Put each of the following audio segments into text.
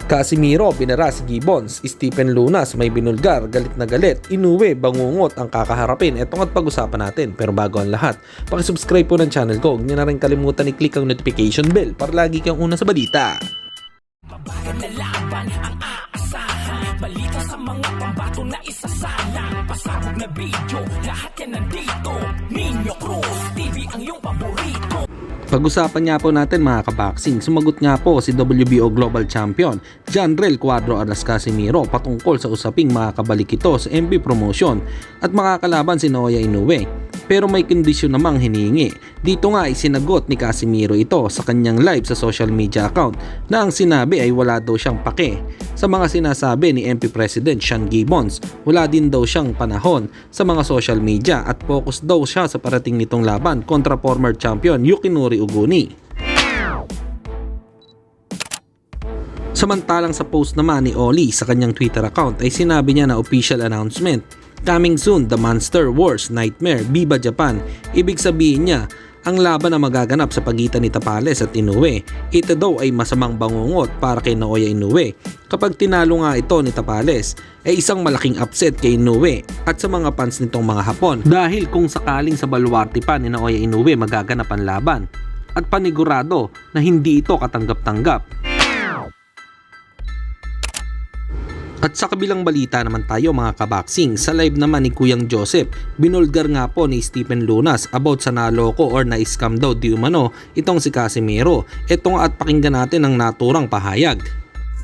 Casimiro, binara si Gibbons. Stephen Lunas, may binulgar, galit na galit. Inoue, bangungot ang kakaharapin. Etong at pag-usapan natin. Pero bago ang lahat, pakisubscribe po ng channel ko. Huwag niyo na rin kalimutan i-click ang notification bell para lagi kang una sa balita. Babae na laban ang aasahan. Balita sa mga pambato na isasalang. Pasabog na video, lahat yan nandito. Nino Cruz TV ang iyong paborito. Pag-usapan nga po natin mga kaboxing, sumagot nga po si WBO Global Champion Janrel Cuadro Alas Casimiro patungkol sa usaping makakabalik ito sa MB Promotion at makakalaban si Naoya Inoue. Pero may kondisyon namang hinihingi. Dito nga isinagot ni Casimiro ito sa kanyang live sa social media account na ang sinabi ay wala daw siyang pake sa mga sinasabi ni MP President Sean Gibbons. Wala din daw siyang panahon sa mga social media at focus daw siya sa parating nitong laban kontra former champion Yukinori Uguni. Samantalang sa post naman ni Oli sa kanyang Twitter account ay sinabi niya na official announcement. Coming soon, The Monster Wars Nightmare Viva Japan. Ibig sabihin niya, ang laban na magaganap sa pagitan ni Tapales at Inoue, ito daw ay masamang bangungot para kay Naoya Inoue. Kapag tinalo nga ito ni Tapales, ay isang malaking upset kay Inoue at sa mga fans nitong mga Hapon. Dahil kung sakaling sa baluarte pa ni Naoya Inoue magaganap ang laban, at panigurado na hindi ito katanggap-tanggap. At sa kabilang balita naman tayo mga kaboxing, sa live naman ni Kuyang Joseph, binulgar nga po ni Stephen Lunas about sa naloko or na-scam daw di umano itong si Casimiro. Ito nga at pakinggan natin ang naturang pahayag.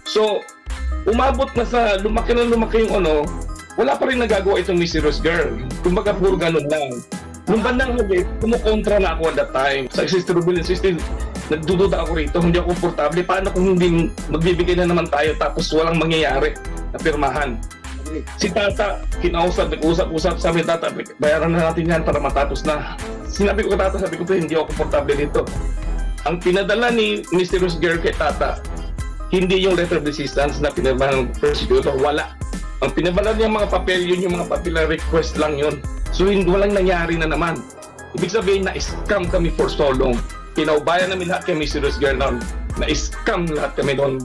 So, umabot na sa lumaki yung wala pa rin nagagawa itong Mysterious Girl. Kumbaga puro ganun lang. Nung bandang huli, kumukontra na ako at that time. Sa turbulence system, nagdududa ako rito, hindi ako komportable. Paano kung hindi magbibigay na naman tayo tapos walang mangyayari na pirmahan? Si Tata, kinausap, nag-usap-usap sa amin, Tata, bayaran na natin yan para matapos na. Sinabi ko kay Tata, sabi ko, hindi ako komportable dito. Ang pinadala ni Mysterious Girl kay Tata, hindi yung letter of resistance na pinadala ng persecutor, wala. Ang pinadala niya mga papel, yun yung mga papel na request lang yun. So walang nangyari na naman. Ibig sabihin na scam kami for so long. Pinaubayan namin lahat kay Mysterious Girl noon. Na scam lahat kami doon.